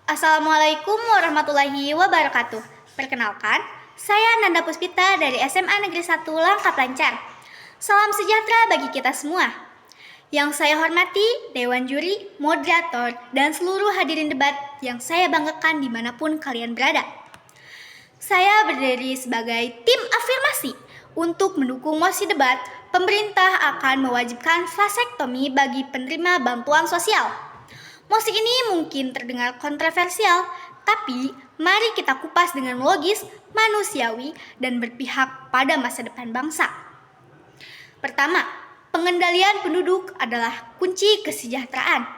Assalamualaikum warahmatullahi wabarakatuh. Perkenalkan, saya Nanda Puspita dari SMA Negeri 1 Langkap Lancar. Salam sejahtera bagi kita semua. Yang saya hormati, Dewan Juri, Moderator, dan seluruh hadirin debat yang saya banggakan dimanapun kalian berada. Saya berdiri sebagai tim afirmasi untuk mendukung mosi debat. Pemerintah akan mewajibkan vasektomi bagi penerima bantuan sosial. Mosi ini mungkin terdengar kontroversial, tapi mari kita kupas dengan logis, manusiawi, dan berpihak pada masa depan bangsa. Pertama, pengendalian penduduk adalah kunci kesejahteraan.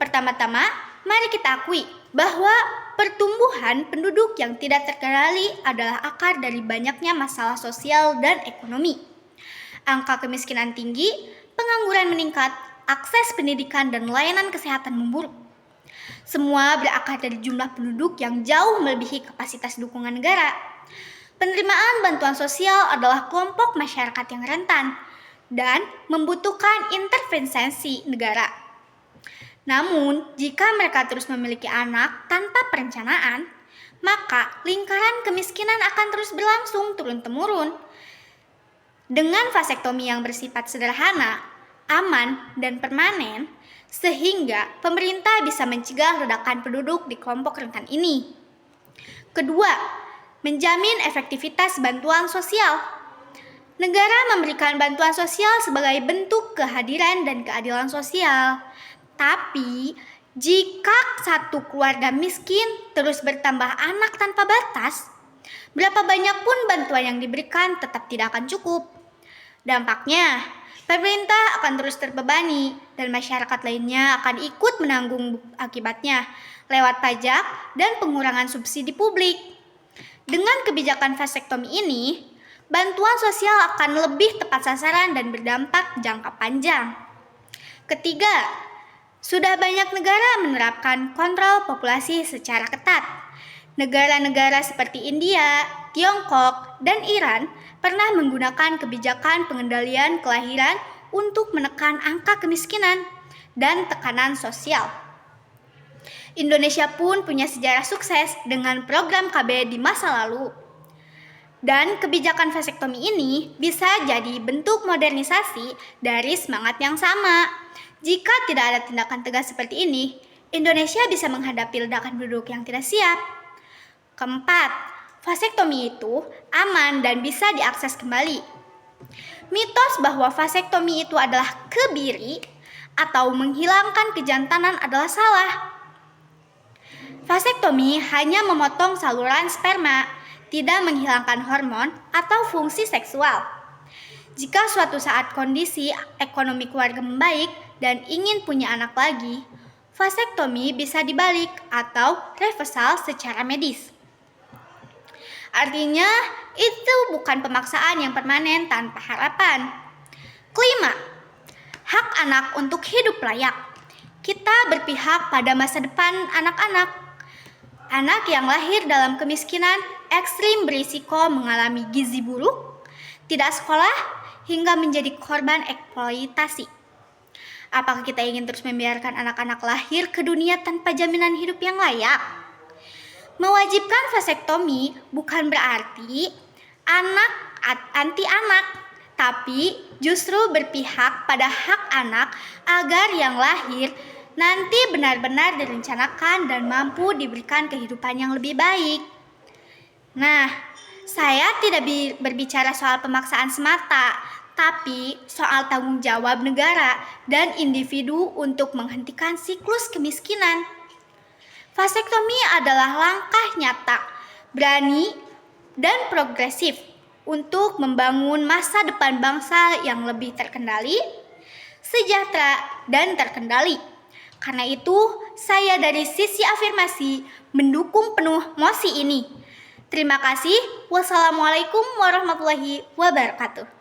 Pertama-tama, mari kita akui bahwa pertumbuhan penduduk yang tidak terkendali adalah akar dari banyaknya masalah sosial dan ekonomi. Angka kemiskinan tinggi, pengangguran meningkat, akses pendidikan dan layanan kesehatan memburuk. Semua berakar dari jumlah penduduk yang jauh melebihi kapasitas dukungan negara. Penerimaan bantuan sosial adalah kelompok masyarakat yang rentan dan membutuhkan intervensi negara. Namun, jika mereka terus memiliki anak tanpa perencanaan, maka lingkaran kemiskinan akan terus berlangsung turun-temurun. Dengan vasektomi yang bersifat sederhana, aman, dan permanen, sehingga pemerintah bisa mencegah ledakan penduduk di kelompok rentan ini. Kedua, menjamin efektivitas bantuan sosial. Negara memberikan bantuan sosial sebagai bentuk kehadiran dan keadilan sosial. Tapi, jika satu keluarga miskin terus bertambah anak tanpa batas, berapa banyak pun bantuan yang diberikan tetap tidak akan cukup. Dampaknya, pemerintah akan terus terbebani dan masyarakat lainnya akan ikut menanggung akibatnya lewat pajak dan pengurangan subsidi publik. Dengan kebijakan vasektomi ini, bantuan sosial akan lebih tepat sasaran dan berdampak jangka panjang. Ketiga, sudah banyak negara menerapkan kontrol populasi secara ketat. Negara-negara seperti India, Tiongkok, dan Iran pernah menggunakan kebijakan pengendalian kelahiran untuk menekan angka kemiskinan dan tekanan sosial. Indonesia pun punya sejarah sukses dengan program KB di masa lalu. Dan kebijakan vasektomi ini bisa jadi bentuk modernisasi dari semangat yang sama. Jika tidak ada tindakan tegas seperti ini, Indonesia bisa menghadapi ledakan penduduk yang tidak siap. Keempat, vasektomi itu aman dan bisa diakses kembali. Mitos bahwa vasektomi itu adalah kebiri atau menghilangkan kejantanan adalah salah. Vasektomi hanya memotong saluran sperma, tidak menghilangkan hormon atau fungsi seksual. Jika suatu saat kondisi ekonomi keluarga membaik dan ingin punya anak lagi, vasektomi bisa dibalik atau reversal secara medis. Artinya, itu bukan pemaksaan yang permanen tanpa harapan. Kelima, hak anak untuk hidup layak. Kita berpihak pada masa depan anak-anak. Anak yang lahir dalam kemiskinan ekstrim berisiko mengalami gizi buruk, tidak sekolah, hingga menjadi korban eksploitasi. Apakah kita ingin terus membiarkan anak-anak lahir ke dunia tanpa jaminan hidup yang layak? Mewajibkan vasektomi bukan berarti anti anak, tapi justru berpihak pada hak anak agar yang lahir nanti benar-benar direncanakan dan mampu diberikan kehidupan yang lebih baik. Nah, saya tidak berbicara soal pemaksaan semata, tapi soal tanggung jawab negara dan individu untuk menghentikan siklus kemiskinan. Vasektomi adalah langkah nyata, berani, dan progresif untuk membangun masa depan bangsa yang lebih terkendali, sejahtera, dan terkendali. Karena itu, saya dari sisi afirmasi mendukung penuh mosi ini. Terima kasih. Wassalamualaikum warahmatullahi wabarakatuh.